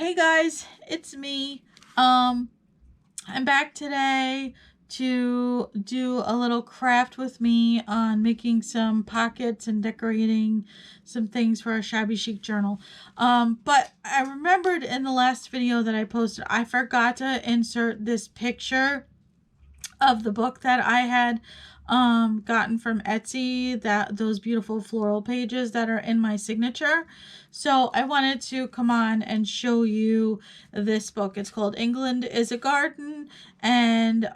Hey guys, it's me. I'm back today to do a little craft with me on making some pockets and decorating some things for a Shabby Chic journal. But I remembered in the last video that I posted, I forgot to insert this picture of the book that I had gotten from Etsy, those beautiful floral pages that are in my signature. So I wanted to come on and show you this book. It's called England is a Garden, and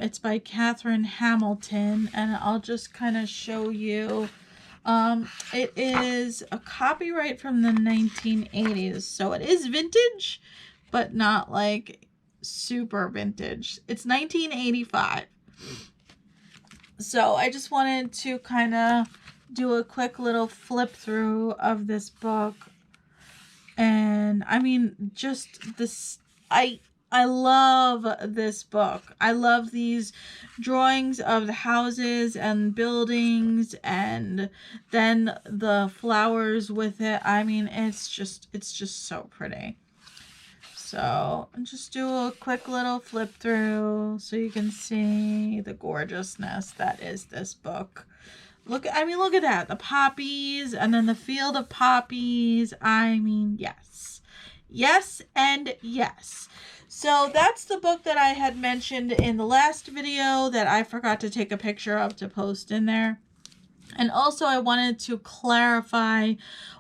it's by Catherine Hamilton, and I'll just kind of show you. It is a copyright from the 1980s, so it is vintage, but not like super vintage. It's 1985. So I just wanted to kind of do a quick little flip through of this book. And I mean, just this, I love this book. I love these drawings of the houses and buildings and then the flowers with it. I mean, it's just so pretty. So I'll just do a quick little flip through so you can see the gorgeousness that is this book. Look at that. The poppies and then the field of poppies. I mean, yes. Yes and yes. So that's the book that I had mentioned in the last video that I forgot to take a picture of to post in there. And also I wanted to clarify,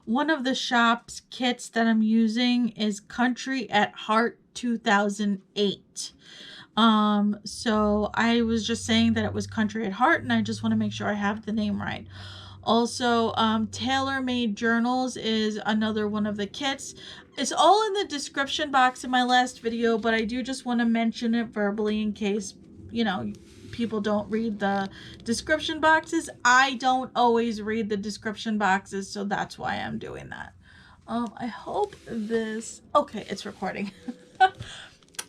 one of the shop's kits that I'm using is Country at Heart 2008. So I was just saying that it was Country at Heart, and I just want to make sure I have the name right. Also, TaylorMadeJournals is another one of the kits. It's all in the description box in my last video, but I do just want to mention it verbally in case, you know, people don't read the description boxes. I don't always read the description boxes, so that's why I'm doing that. I hope this... Okay, it's recording.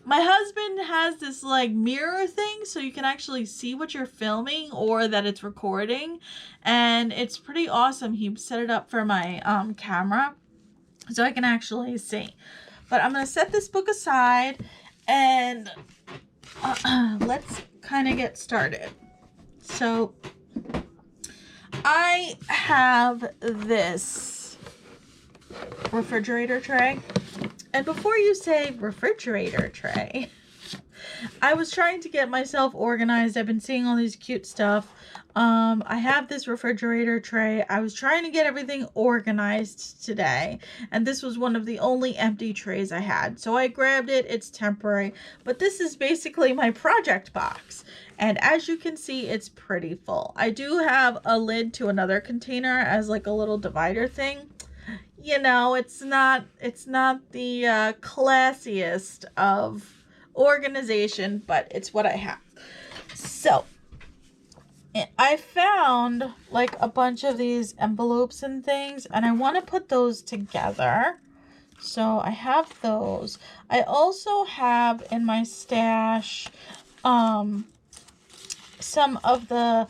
My husband has this like mirror thing so you can actually see what you're filming or that it's recording, and it's pretty awesome. He set it up for my camera so I can actually see. But I'm going to set this book aside and let's kind of get started. So I have this refrigerator tray, and before you say refrigerator tray, I was trying to get myself organized. I've been seeing all these cute stuff. I have this refrigerator tray. I was trying to get everything organized today, and this was one of the only empty trays I had. So I grabbed it. It's temporary, but this is basically my project box. And as you can see, it's pretty full. I do have a lid to another container as like a little divider thing. You know, it's not the classiest of organization, but it's what I have. So I found like a bunch of these envelopes and things, and I want to put those together. So I have those. I also have in my stash some of the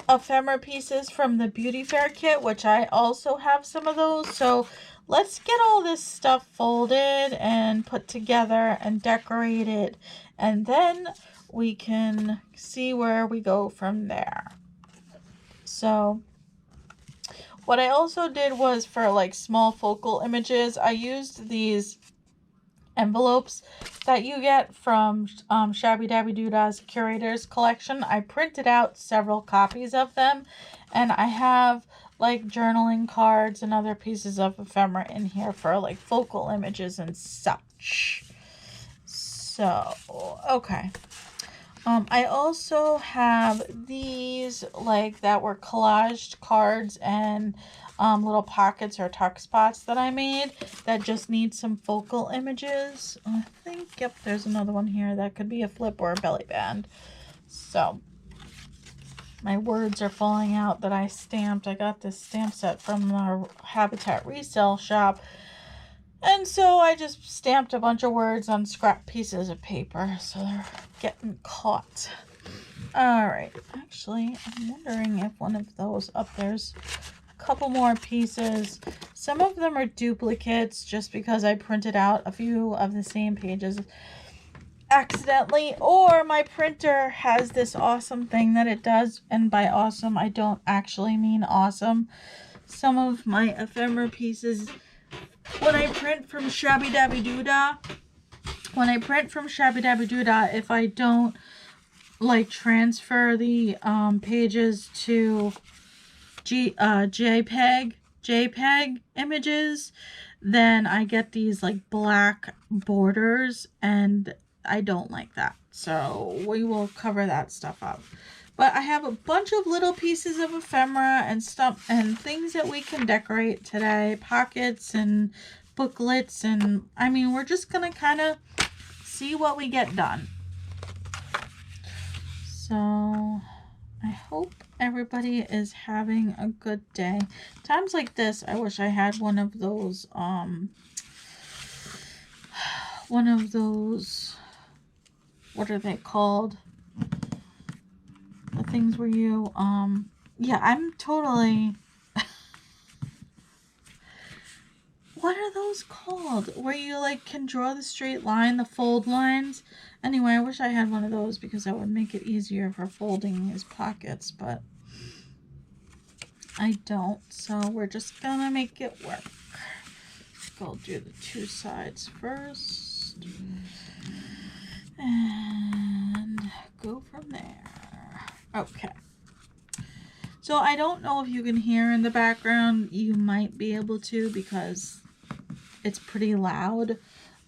ephemera pieces from the beauty fair kit, which I also have some of those. So let's get all this stuff folded and put together and decorated, and then we can see where we go from there. So what I also did was, for like small focal images, I used these envelopes that you get from Shabbydabydoodah Curators Collection. I printed out several copies of them, and I have like journaling cards and other pieces of ephemera in here for like focal images and such. So, okay. I also have these like that were collaged cards and little pockets or tuck spots that I made that just need some focal images. I think, yep, there's another one here that could be a flip or a belly band. So my words are falling out that I stamped. I got this stamp set from the Habitat resale shop, and so I just stamped a bunch of words on scrap pieces of paper, so they're getting caught. All right, actually, I'm wondering if one of those up there's couple more pieces. Some of them are duplicates just because I printed out a few of the same pages accidentally, or my printer has this awesome thing that it does, and by awesome I don't actually mean awesome. Some of my ephemera pieces, when I print from Shabbydabydoodah, if I don't like transfer the pages to JPEG images, then I get these like black borders, and I don't like that. So we will cover that stuff up. But I have a bunch of little pieces of ephemera and stuff and things that we can decorate today. Pockets and booklets, and I mean, we're just gonna kind of see what we get done. So I hope everybody is having a good day. Times like this, I wish I had one of those, what are they called? The things where you, yeah, I'm totally, what are those called? Where you like can draw the straight line, the fold lines. Anyway, I wish I had one of those because that would make it easier for folding his pockets, but I don't. So we're just gonna make it work. I'll do the two sides first and go from there. Okay. So I don't know if you can hear in the background. You might be able to because it's pretty loud.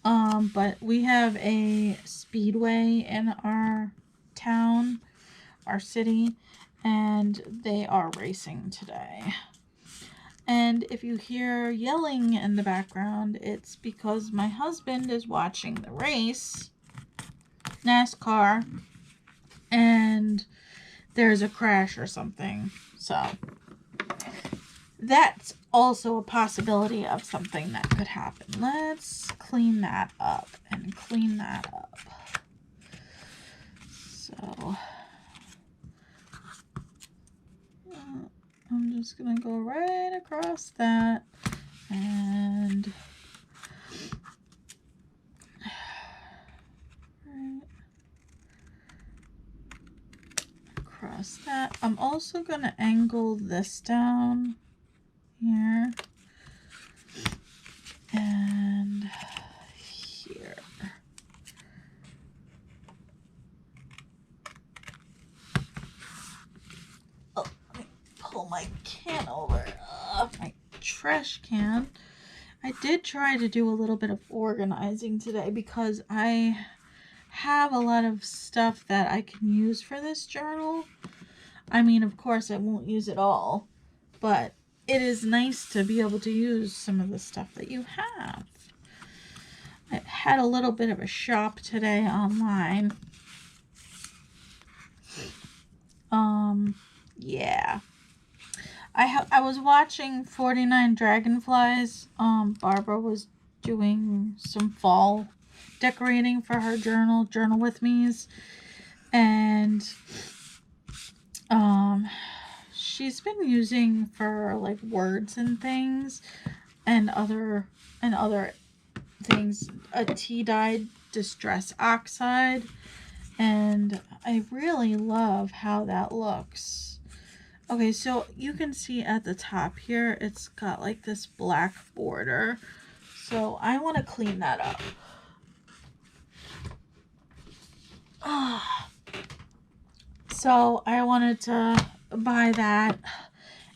But we have a speedway in our town, our city, and they are racing today. And if you hear yelling in the background, it's because my husband is watching the race, NASCAR, and there's a crash or something. So that's also a possibility of something that could happen. Let's clean that up and clean that up. So I'm just gonna go right across that and right across that. I'm also gonna angle this down here and here. Oh, let me pull my can over, my trash can. I did try to do a little bit of organizing today because I have a lot of stuff that I can use for this journal. I mean, of course, I won't use it all, but it is nice to be able to use some of the stuff that you have. I had a little bit of a shop today online. Yeah. I was watching 49 Dragonflies. Barbara was doing some fall decorating for her journal with me's, and she's been using for like words and things and other things a tea-dyed distress oxide, and I really love how that looks. Okay, so you can see at the top here it's got like this black border, so I want to clean that up. So I wanted to buy that,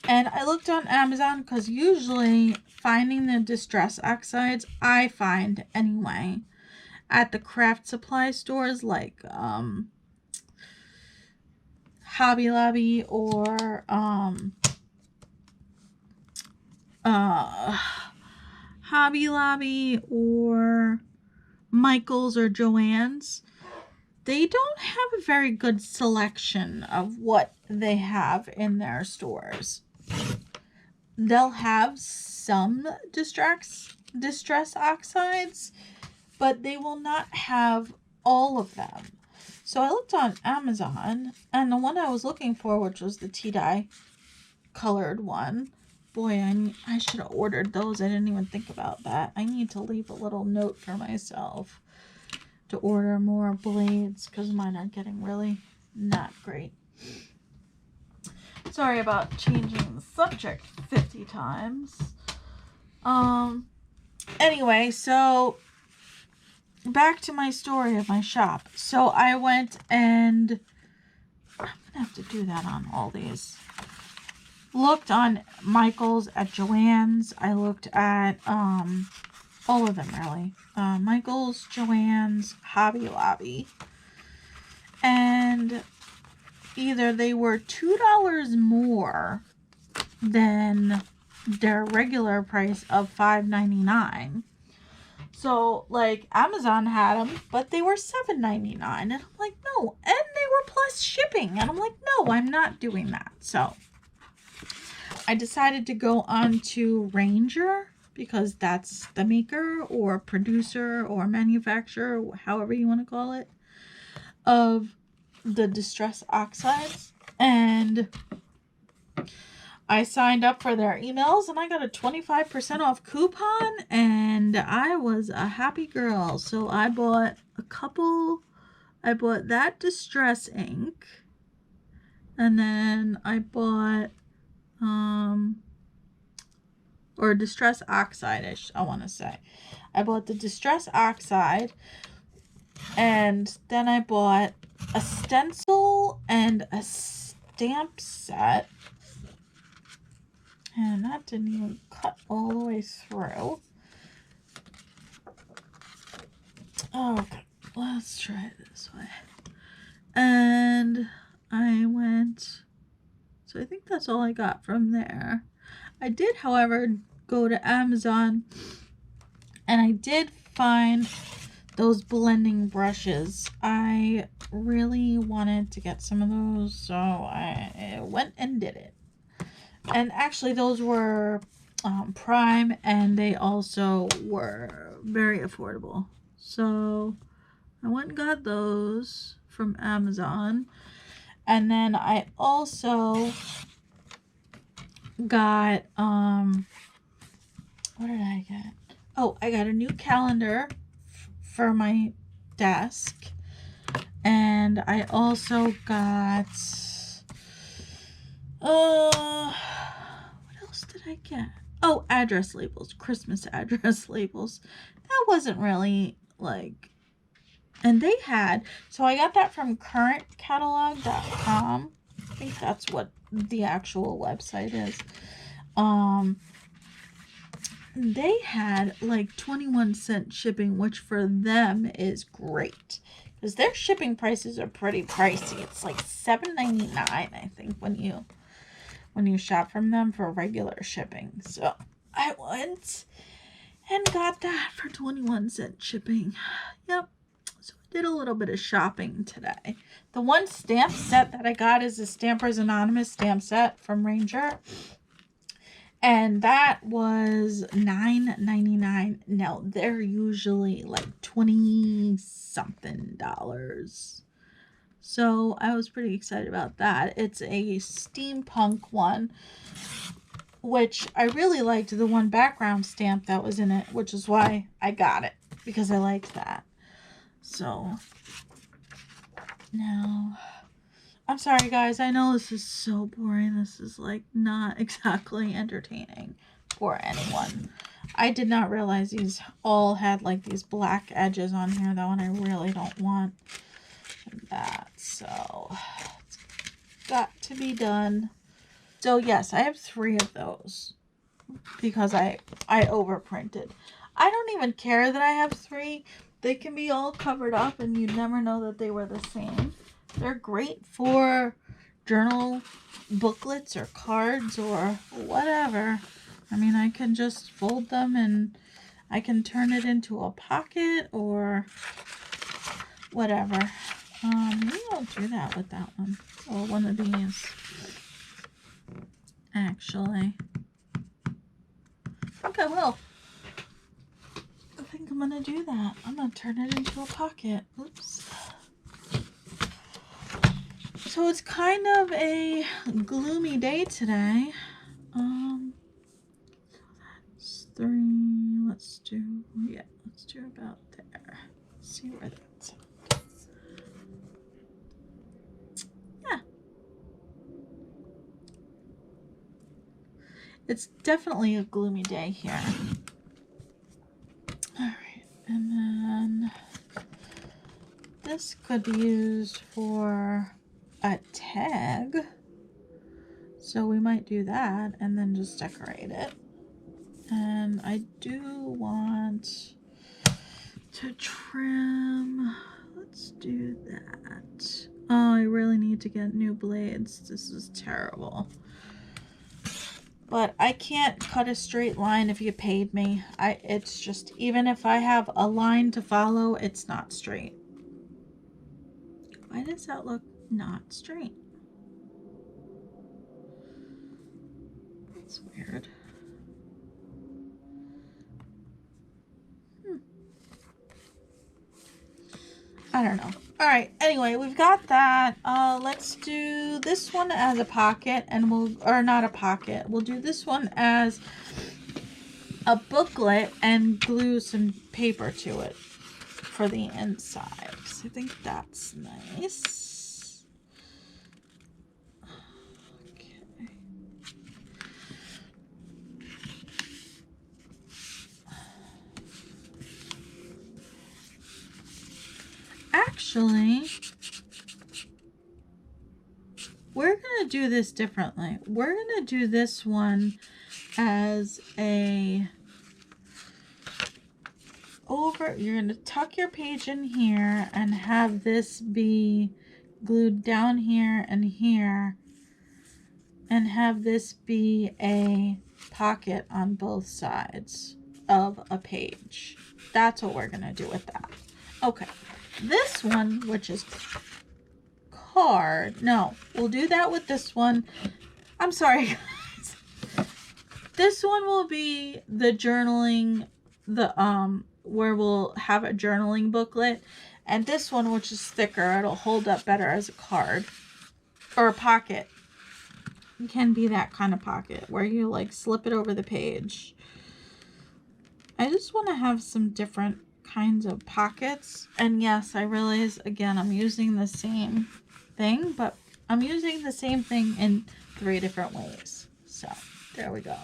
and I looked on Amazon because usually finding the distress oxides, I find anyway, at the craft supply stores like Hobby Lobby or Hobby Lobby or Michael's or Joann's. They don't have a very good selection of what they have in their stores. They'll have some distress oxides, but they will not have all of them. So I looked on Amazon, and the one I was looking for, which was the tea dye colored one, boy, I should have ordered those. I didn't even think about that. I need to leave a little note for myself to order more blades because mine are getting really not great. Sorry about changing the subject 50 times. Anyway, so back to my story of my shop. So I went and I'm gonna have to do that on all these. Looked on Michael's, at Joann's. I looked at all of them really. Michael's, Joann's, Hobby Lobby, and either they were $2 more than their regular price of $5.99. So, like, Amazon had them, but they were $7.99. And I'm like, no. And they were plus shipping. And I'm like, no, I'm not doing that. So, I decided to go on to Ranger because that's the maker or producer or manufacturer, however you want to call it, of the Distress Oxides. And I signed up for their emails and I got a 25% off coupon and I was a happy girl. So I bought a couple. I bought that Distress ink and then I bought or Distress Oxide, I want to say. I bought the Distress Oxide and then I bought a stencil and a stamp set. And that didn't even cut all the way through. Okay, let's try it this way. And I went, so I think that's all I got from there. I did, however, go to Amazon and I did find those blending brushes. I really wanted to get some of those, so I went and did it. And actually those were Prime and they also were very affordable. So I went and got those from Amazon. And then I also got, what did I get? Oh, I got a new calendar for my desk. And I also got, what else did I get? Oh, address labels, Christmas address labels. That wasn't really like, and they had, so I got that from currentcatalog.com. I think that's what the actual website is. They had like 21-cent shipping, which for them is great because their shipping prices are pretty pricey. It's like $7.99, I think, when you shop from them for regular shipping. So I went and got that for 21-cent shipping. Yep. So I did a little bit of shopping today. The one stamp set that I got is a Stampers Anonymous stamp set from Ranger. And that was $9.99. Now, they're usually like $20-something. So I was pretty excited about that. It's a steampunk one, which I really liked the one background stamp that was in it, which is why I got it, because I liked that. So now, I'm sorry guys, I know this is so boring. This is like not exactly entertaining for anyone. I did not realize these all had like these black edges on here though, and I really don't want that. So it's got to be done. So yes, I have 3 of those because I overprinted. I don't even care that I have 3. They can be all covered up and you'd never know that they were the same. They're great for journal booklets or cards or whatever. I mean, I can just fold them and I can turn it into a pocket or whatever. Maybe I'll do that with that one. Or one of these. Actually, I think I will. I think I'm going to do that. I'm going to turn it into a pocket. Oops. So it's kind of a gloomy day today. let's do about there. See where that's at. Yeah. It's definitely a gloomy day here. All right, and then this could be used for a tag. So we might do that and then just decorate it. And I do want to trim. Let's do that. Oh, I really need to get new blades. This is terrible. But I can't cut a straight line if you paid me. It's just, even if I have a line to follow, it's not straight. Why does that look not straight? That's weird. I don't know. All right. Anyway, we've got that. Let's do this one as a pocket, and or not a pocket. We'll do this one as a booklet and glue some paper to it for the inside. So I think that's nice. Okay. Actually, we're going to do this differently. We're going to do this one as a you're going to tuck your page in here and have this be glued down here and here, and have this be a pocket on both sides of a page. That's what we're going to do with that. Okay. This one, which is card, no, we'll do that with this one. I'm sorry, guys. This one will be the journaling, where we'll have a journaling booklet, and this one, which is thicker, it'll hold up better as a card or a pocket. It can be that kind of pocket where you like slip it over the page. I just want to have some different kinds of pockets. And yes, I realize again I'm using the same thing, but I'm using the same thing in 3 different ways. So there we go.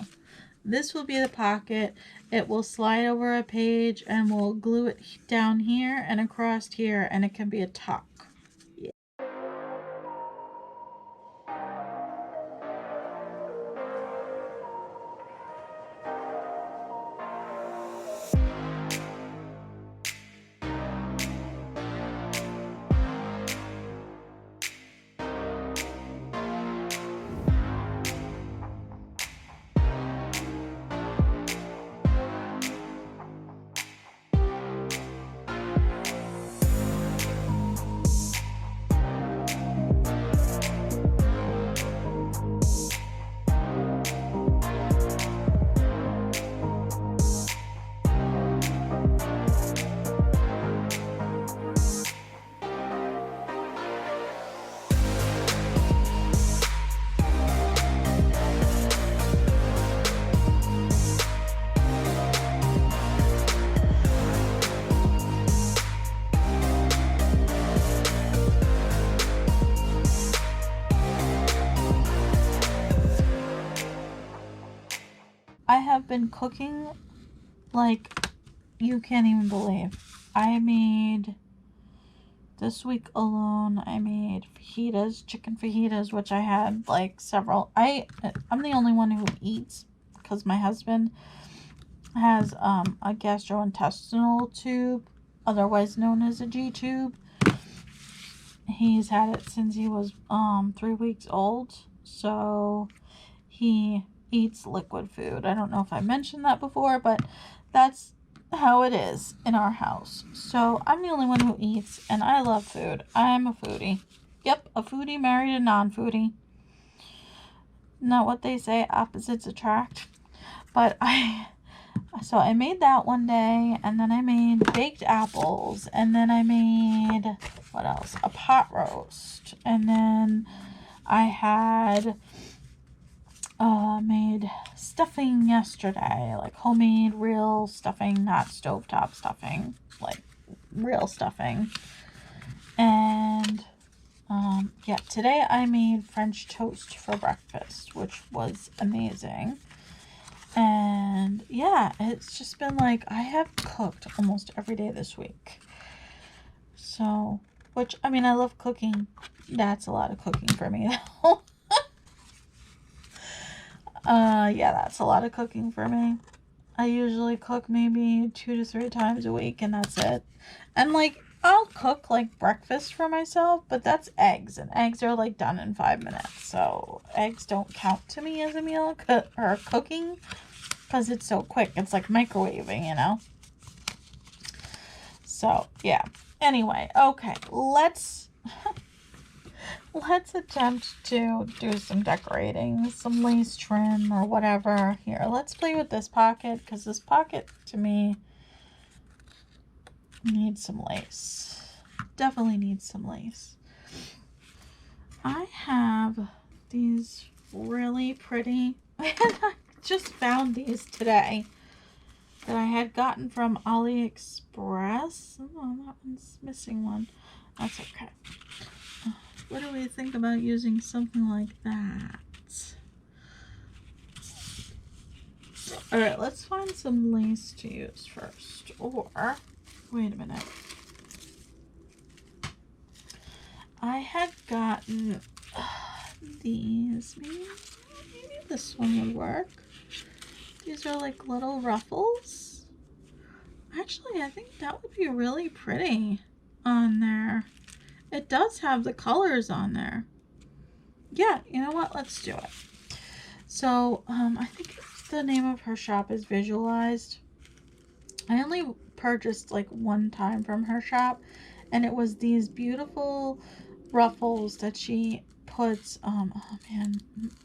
This will be the pocket. It will slide over a page, and we'll glue it down here and across here, and it can be a tuck. Yeah. I have been cooking like you can't even believe. I made, this week alone, I made fajitas, chicken fajitas, which I had like several. I'm the only one who eats because my husband has a gastrointestinal tube, otherwise known as a G tube. He's had it since he was 3 weeks old, so he eats liquid food. I don't know if I mentioned that before, but that's how it is in our house. So I'm the only one who eats, and I love food. I'm a foodie. Yep, a foodie married a non-foodie. Not what they say, opposites attract. But so I made that one day, and then I made baked apples, and then I made, what else? A pot roast, and then I had made stuffing yesterday, like homemade real stuffing, not stovetop stuffing, like real stuffing. And yeah, today I made French toast for breakfast, which was amazing. And yeah, it's just been like, I have cooked almost every day this week. So, which, I mean, I love cooking. That's a lot of cooking for me, though. Yeah, that's a lot of cooking for me. I usually cook maybe 2 to 3 times a week, and that's it. And, like, I'll cook, like, breakfast for myself, but that's eggs, and eggs are, like, done in 5 minutes. So, eggs don't count to me as a meal or cooking, because it's so quick. It's like microwaving, you know? So, yeah. Anyway, okay, let's attempt to do some decorating, some lace trim or whatever. Here, let's play with this pocket, because this pocket, to me, needs some lace. Definitely needs some lace. I have these really pretty, I just found these today, that I had gotten from AliExpress. Oh, that one's missing one. That's okay. What do we think about using something like that? Alright, let's find some lace to use first. Or, wait a minute. I had gotten these. Maybe this one would work. These are like little ruffles. Actually, I think that would be really pretty on there. It does have the colors on there. Yeah, you know what? Let's do it. So, I think the name of her shop is Visualized. I only purchased like one time from her shop, and it was these beautiful ruffles that she puts, oh man,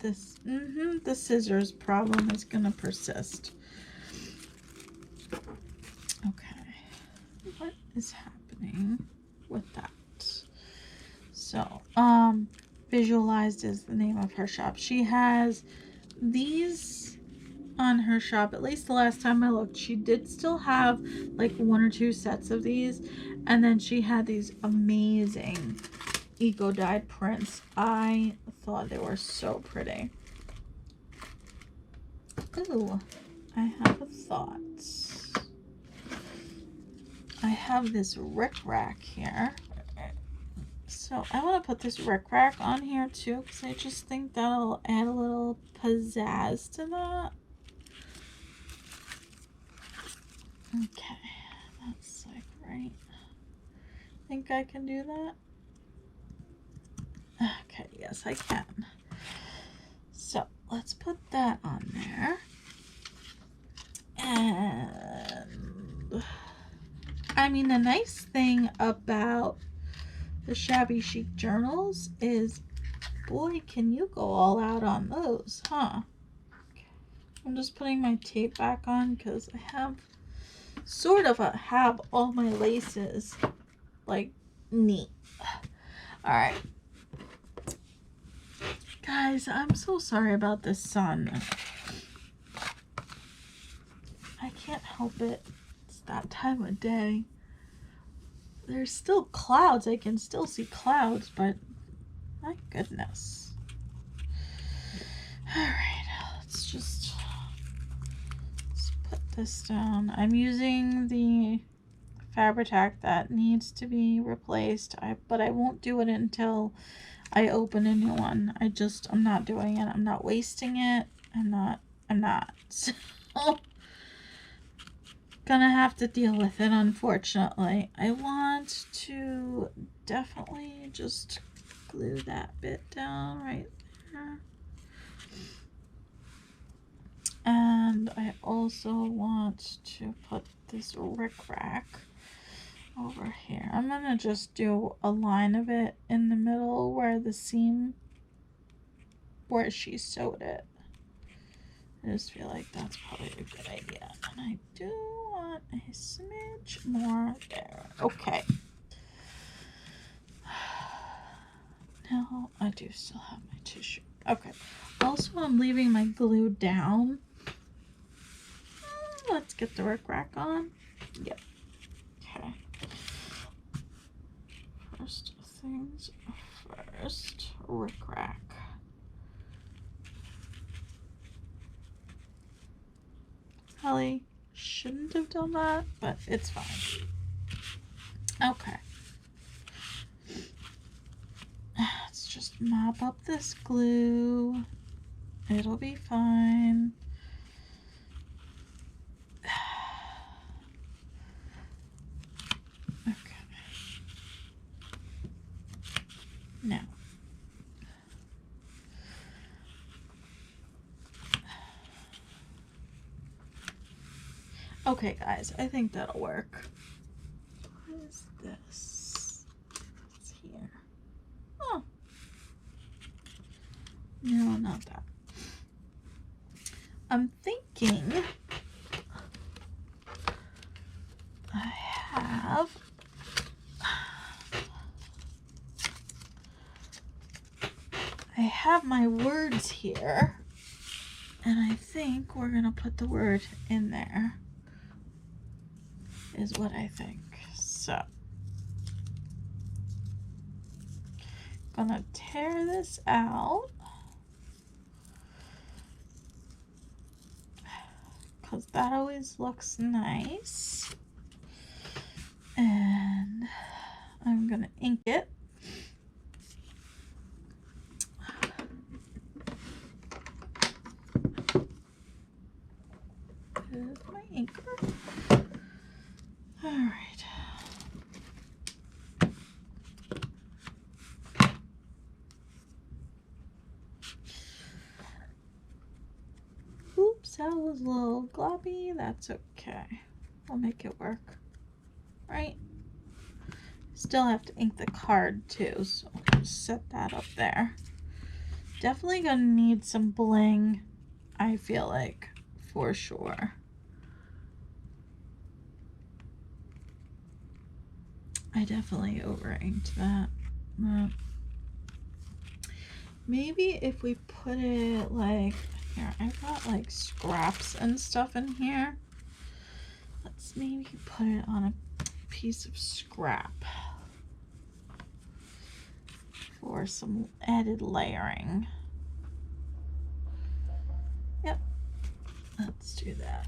the scissors problem is gonna persist. Okay, what is happening with that? So, Visualized is the name of her shop. She has these on her shop, at least the last time I looked. She did still have like 1 or 2 sets of these, and then she had these amazing eco dyed prints. I thought they were so pretty. Ooh, I have a thought. I have this rickrack here. So I want to put this rickrack on here too, because I just think that'll add a little pizzazz to that. Okay, that's like right. Think I can do that? Okay, yes I can. So let's put that on there. And I mean, the nice thing about the Shabby Chic journals is, boy, can you go all out on those, huh? I'm just putting my tape back on because I have sort of have all my laces like neat. All right, guys, I'm so sorry about this sun. I can't help it. It's that time of day. There's still clouds. I can still see clouds, but my goodness. All right, let's put this down. I'm using the Fabri-Tac that needs to be replaced, but I won't do it until I open a new one. I'm not doing it. I'm not wasting it. I'm not. So, gonna have to deal with it, unfortunately. I want to definitely just glue that bit down right there. And I also want to put this rickrack over here. I'm gonna just do a line of it in the middle where the seam, where she sewed it. I just feel like that's probably a good idea. And I do want a smidge more there. Okay. Now I do still have my tissue. Okay. Also, I'm leaving my glue down. Let's get the rickrack on. Yep. Okay. First things first, rickrack. Probably shouldn't have done that, but it's fine. Okay. Let's just mop up this glue. It'll be fine. Okay. Now. Okay, guys, I think that'll work. What is this? It's here. Oh. No, not that. I'm thinking I have my words here, and I think we're gonna put the word in there, is what I think. So, gonna tear this out, because that always looks nice. And I'm gonna ink it. Here's my inker. All right. Oops, that was a little gloppy. That's okay. I'll make it work. Right? Still have to ink the card too, so I'll just set that up there. Definitely gonna need some bling, I feel like, for sure. I definitely over inked that. Maybe if we put it like here, I've got like scraps and stuff in here. Let's maybe put it on a piece of scrap for some added layering. Yep, let's do that.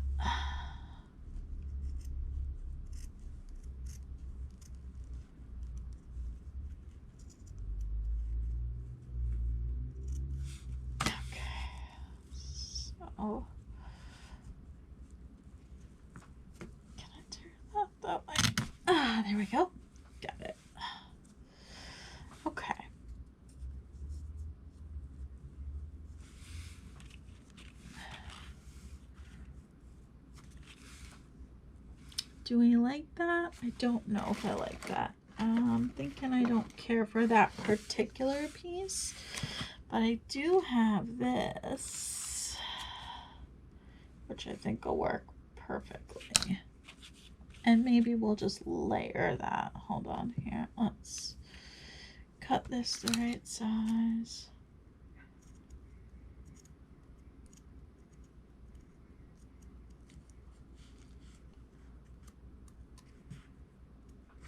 Oh, can I turn that way? Ah, there we go. Got it. Okay. Do we like that? I don't know if I like that. I'm thinking I don't care for that particular piece, but I do have this, which I think will work perfectly. And maybe we'll just layer that. Hold on here. Let's cut this the right size.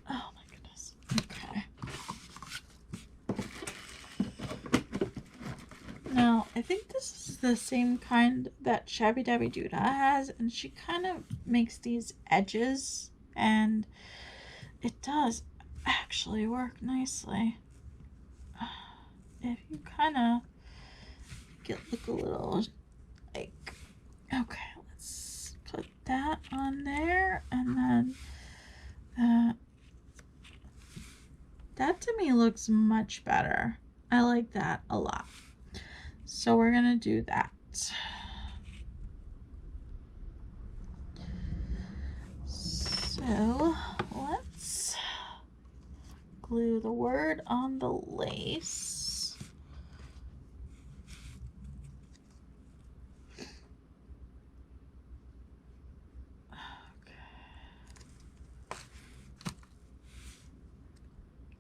Oh my goodness. Okay. Now, I think this is the same kind that Shabbydabydoodah has, and she kind of makes these edges, and it does actually work nicely. If you kind of look a little like, okay, let's put that on there, and then that to me looks much better. I like that a lot. So we're gonna do that. So let's glue the word on the lace.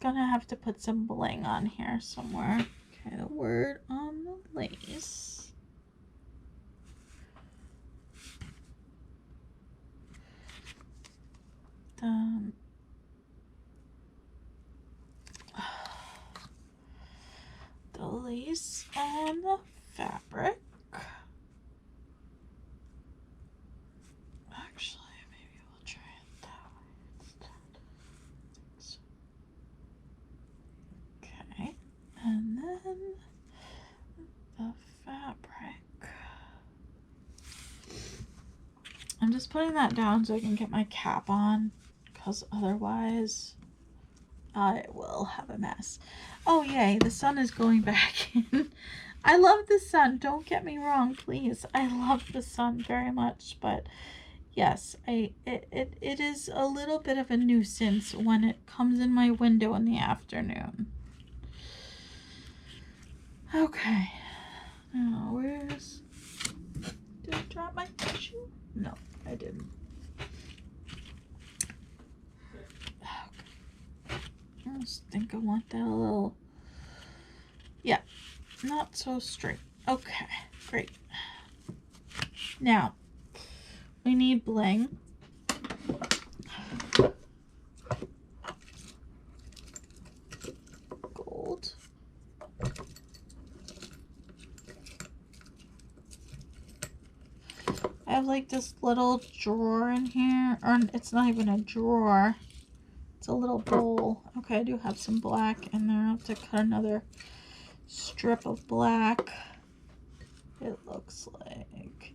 Gonna have to put some bling on here somewhere. Okay, the word on the lace. The lace and the fabric. Actually, maybe we'll try it that way instead. Okay, and then the fabric. I'm just putting that down so I can get my cap on, because otherwise I will have a mess. Oh yay, the sun is going back in. I love the sun, don't get me wrong, please. I love the sun very much, but yes, it is a little bit of a nuisance when it comes in my window in the afternoon. Okay. Now, where's... Did I drop my tissue? No, I didn't. Okay. I just think I want that a little... Yeah, not so straight. Okay, great. Now, we need bling. Gold. I have like this little drawer in here, or it's not even a drawer. It's a little bowl. Okay, I do have some black in there. I'll have to cut another strip of black. It looks like...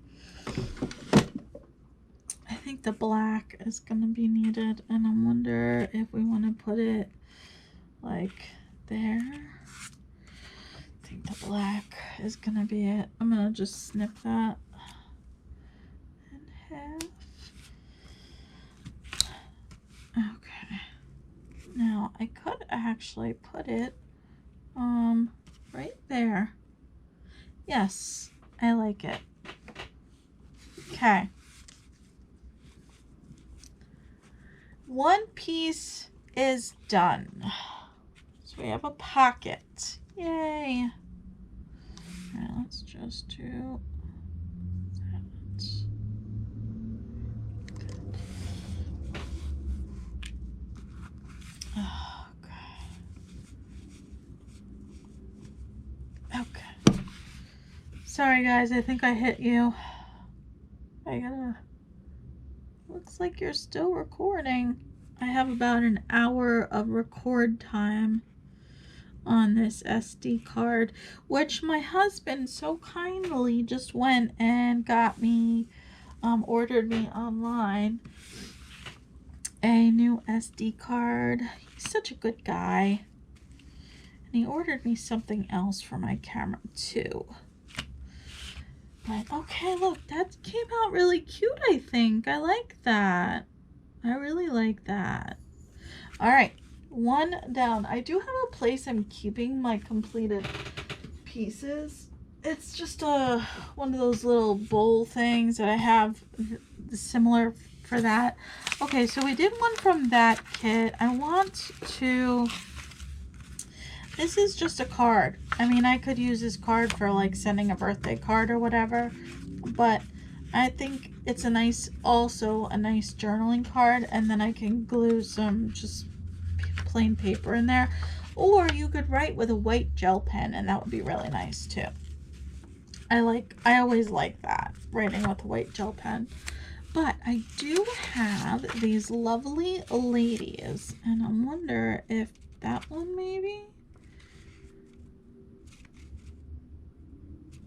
I think the black is going to be needed, and I wonder if we want to put it like there. I think the black is going to be it. I'm going to just snip that in half. Okay. Now, I could actually put it right there. Yes, I like it. Okay. One piece is done. So we have a pocket. Yay. All right, let's just do that. Okay. Sorry guys, I think I hit you. I gotta... Looks like you're still recording. I have about an hour of record time on this SD card, which my husband so kindly just went and got me, ordered me online a new SD card. He's such a good guy. And he ordered me something else for my camera too. But okay, look, that came out really cute, I think. I like that. I really like that. All right, one down. I do have a place I'm keeping my completed pieces. It's just one of those little bowl things that I have similar for that. Okay, so we did one from that kit. I want to... This is just a card. I mean, I could use this card for like sending a birthday card or whatever, but I think it's a nice, also a nice journaling card, and then I can glue some just plain paper in there, or you could write with a white gel pen, and that would be really nice too. I always like that, writing with a white gel pen. But I do have these lovely ladies, and I wonder if that one maybe.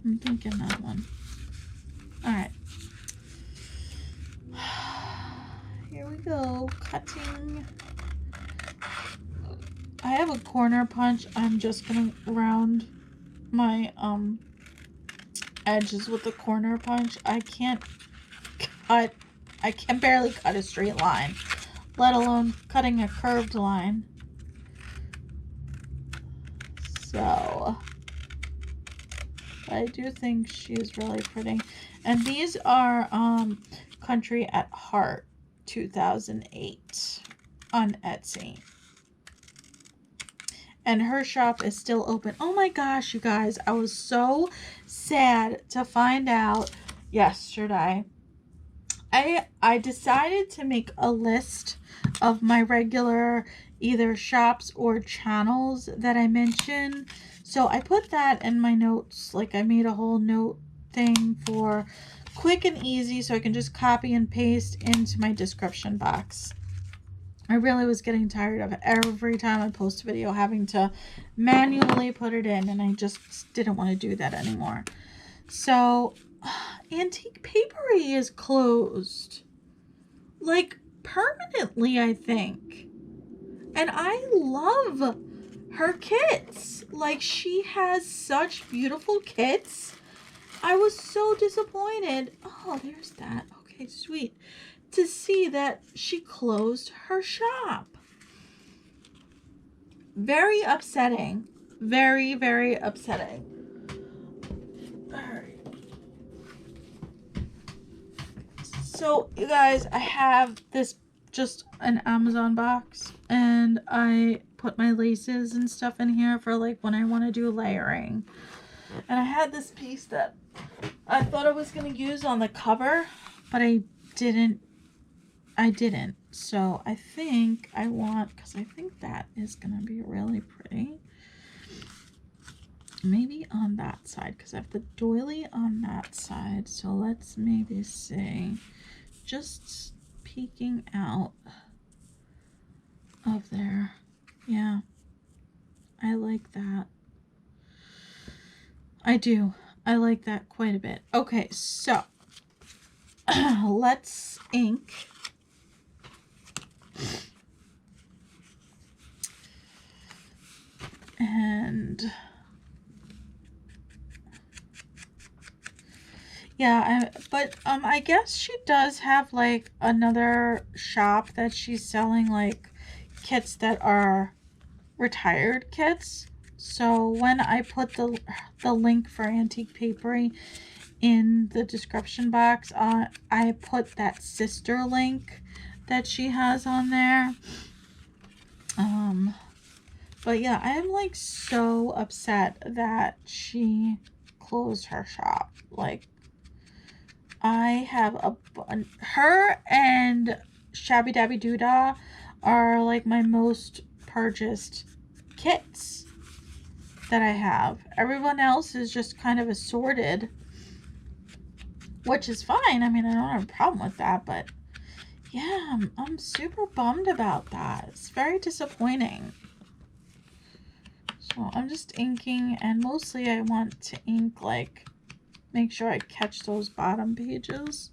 I'm thinking that one. All right. Here we go. Cutting. I have a corner punch. I'm just gonna round my edges with the corner punch. I can barely cut a straight line, let alone cutting a curved line. So I do think she's really pretty. And these are Country at Heart 2008 on Etsy. and her shop is still open. Oh my gosh, you guys, I was so sad to find out yesterday. I decided to make a list of my regular either shops or channels that I mention. So I put that in my notes. Like, I made a whole note thing for quick and easy so I can just copy and paste into my description box. I really was getting tired of every time I post a video having to manually put it in, and I just didn't want to do that anymore. So AntiquePaperie is closed, like permanently, I think. And I love her kits. Like, she has such beautiful kits. I was so disappointed. Oh, there's that. Okay, sweet. To see that she closed her shop. Very upsetting. Very, very upsetting. Alright. So, you guys, I have this just an Amazon box, and I put my laces and stuff in here for like when I want to do layering. And I had this piece that I thought I was going to use on the cover, but I didn't. So I think I want, because I think that is going to be really pretty. Maybe on that side, because I have the doily on that side. So let's maybe see. Just peeking out of there. Yeah, I like that. I do. I like that quite a bit. Okay, so let's ink. And yeah, I guess she does have like another shop that she's selling like kits that are retired kits. So when I put the link for AntiquePaperie in the description box, I put that sister link that she has on there. But yeah, I am like so upset that she closed her shop. Like, I have her and Shabbydabydoodah are like my most purchased kits that I have. Everyone else is just kind of assorted, which is fine. I mean, I don't have a problem with that, but yeah, I'm super bummed about that. It's very disappointing. So I'm just inking, and mostly I want to ink, like, make sure I catch those bottom pages.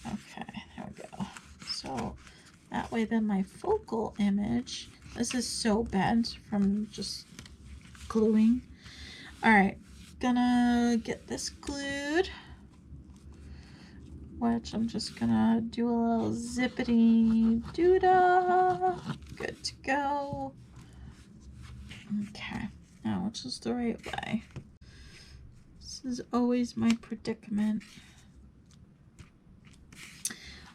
Okay, there we go. So that way then my focal image, this is so bent from just gluing. Alright, gonna get this glued, which I'm just gonna do a little zippity-doodah. Good to go. Okay, now which is the right way? This is always my predicament.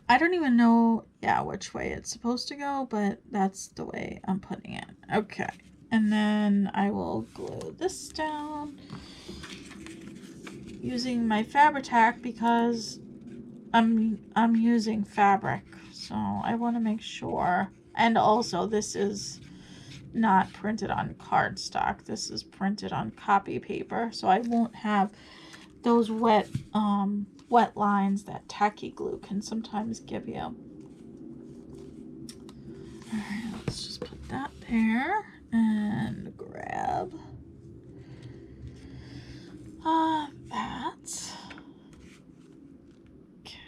I don't even know, yeah, which way it's supposed to go, but that's the way I'm putting it. Okay, and then I will glue this down using my Fabri-Tac because I'm using fabric, so I want to make sure. And also, this is not printed on cardstock. This is printed on copy paper, so I won't have those wet lines that tacky glue can sometimes give you. Alright, let's just put that there and grab that. Okay.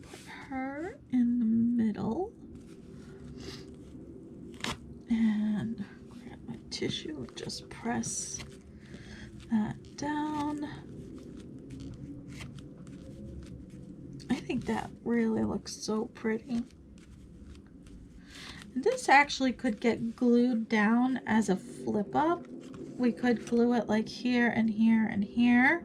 Put her in the middle. And grab my tissue, just press that down. I think that really looks so pretty. This actually could get glued down as a flip up. We could glue it like here and here and here,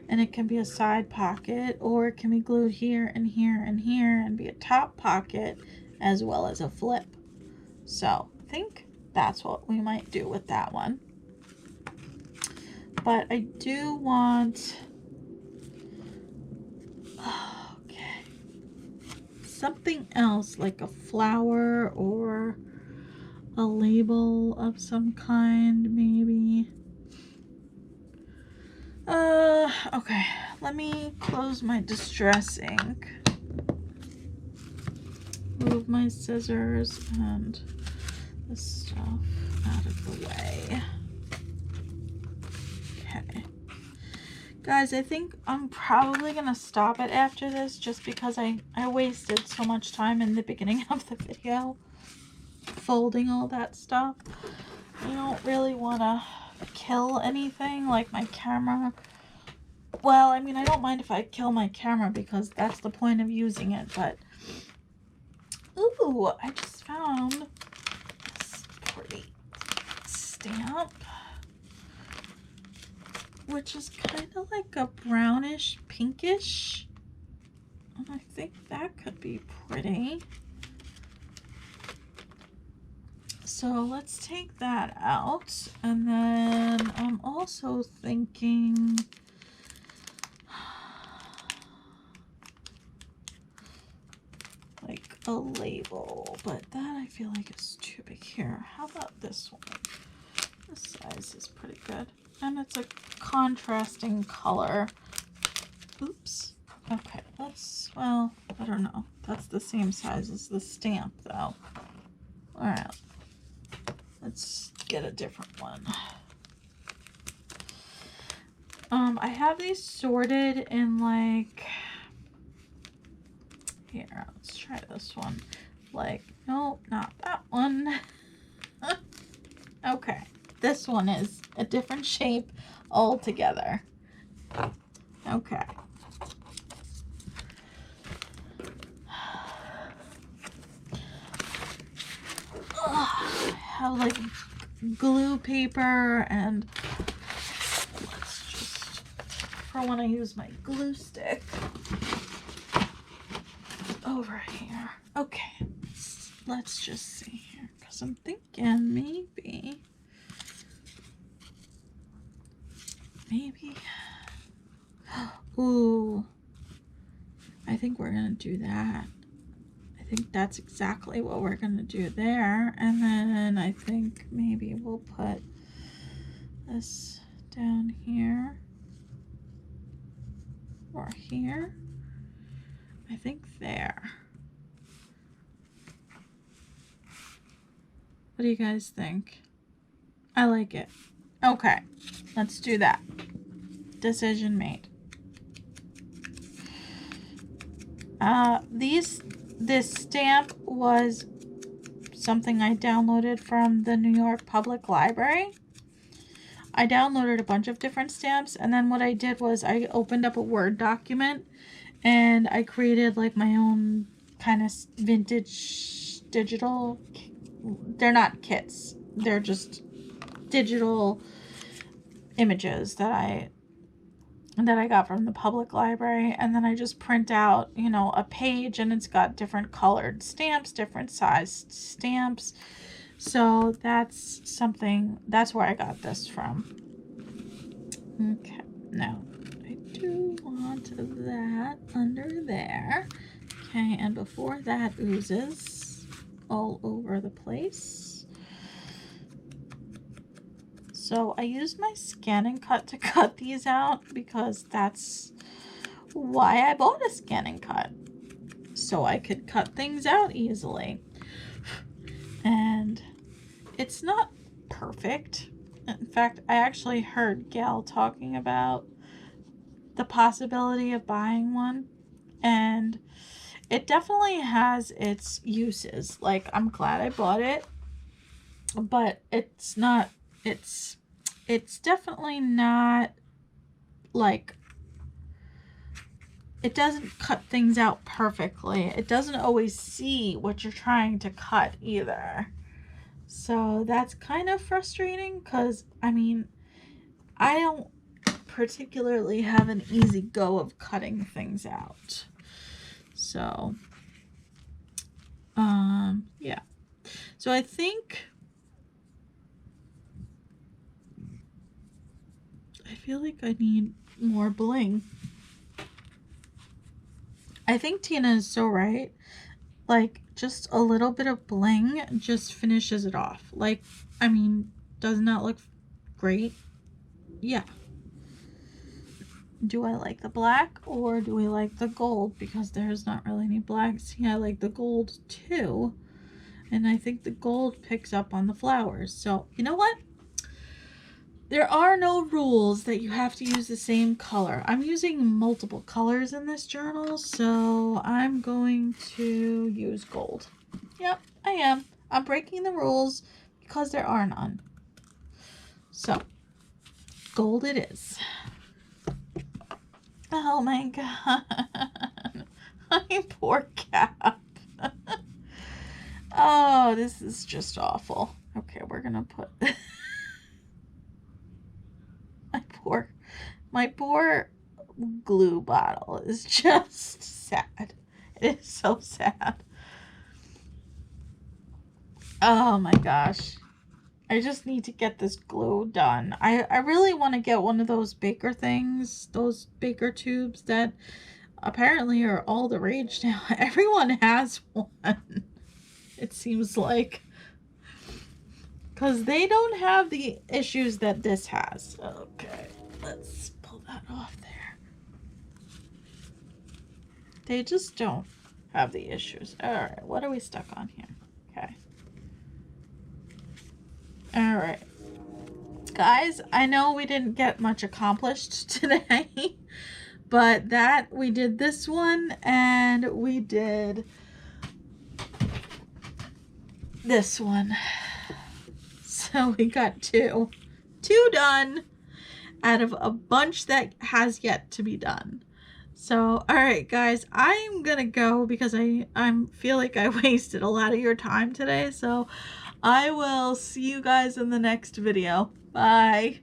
and it can be a side pocket, or it can be glued here and here and here and be a top pocket as well as a flip. So I think that's what we might do with that one. But I do want, okay, something else like a flower or a label of some kind, maybe. Okay, let me close my distress ink, move my scissors and this stuff out of the way. Okay. Guys, I think I'm probably going to stop it after this just because I wasted so much time in the beginning of the video folding all that stuff. I don't really want to kill anything like my camera. Well, I mean, I don't mind if I kill my camera because that's the point of using it, but ooh, I just found this pretty stamp, which is kind of like a brownish pinkish, and I think that could be pretty. So let's take that out, and then I'm also thinking like a label, but that I feel like is too big. Here, how about this one? This size is pretty good, and it's a contrasting color. Oops. Okay, let's, well, I don't know. That's the same size as the stamp, though. All right, let's get a different one. I have these sorted in like, here, let's try this one. Like, no, not that one. Okay, this one is a different shape altogether. Okay. I have like glue paper, and let's just, for when I use my glue stick, over here. Okay, let's just see here, because I'm thinking maybe, ooh, I think we're gonna do that. I think that's exactly what we're gonna do there, and then I think maybe we'll put this down here or here. I think there. What do you guys think? I like it. Okay, let's do that. Decision made. This stamp was something I downloaded from the New York Public Library. I downloaded a bunch of different stamps, and then what I did was I opened up a Word document and I created like my own kind of vintage digital. They're not kits, they're just digital images that I got from the public library, and then I just print out, you know, a page, and it's got different colored stamps, different sized stamps. So that's something, that's where I got this from. Okay, now I do want that under there. Okay, and before that oozes all over the place. So I used my scan and cut to cut these out because that's why I bought a scan and cut, so I could cut things out easily. And it's not perfect. In fact, I actually heard Gayle talking about the possibility of buying one, and it definitely has its uses. Like, I'm glad I bought it, but it's not, it's definitely not like, it doesn't cut things out perfectly. It doesn't always see what you're trying to cut either. So that's kind of frustrating because, I mean, I don't particularly have an easy go of cutting things out. So, yeah. So I think feel like I need more bling. I think Tina is so right. Like, just a little bit of bling just finishes it off. Like, I mean, doesn't that look great? Yeah. Do I like the black or do we like the gold? Because there's not really any black. See, I like the gold too. And I think the gold picks up on the flowers. So, you know what? There are no rules that you have to use the same color. I'm using multiple colors in this journal, so I'm going to use gold. Yep, I am. I'm breaking the rules because there are none. So, gold it is. Oh my god. My poor cap. Oh, this is just awful. Okay, we're gonna put my poor glue bottle is just sad. It is so sad. Oh my gosh. I just need to get this glue done. I really want to get one of those baker things, those baker tubes that apparently are all the rage now. Everyone has one, it seems like. Because they don't have the issues that this has. Okay, let's pull that off there. They just don't have the issues. Alright, what are we stuck on here? Okay. Alright. Guys, I know we didn't get much accomplished today. But we did this one and we did this one. So we got two done out of a bunch that has yet to be done. So, all right, guys, I'm going to go because I feel like I wasted a lot of your time today. So I will see you guys in the next video. Bye.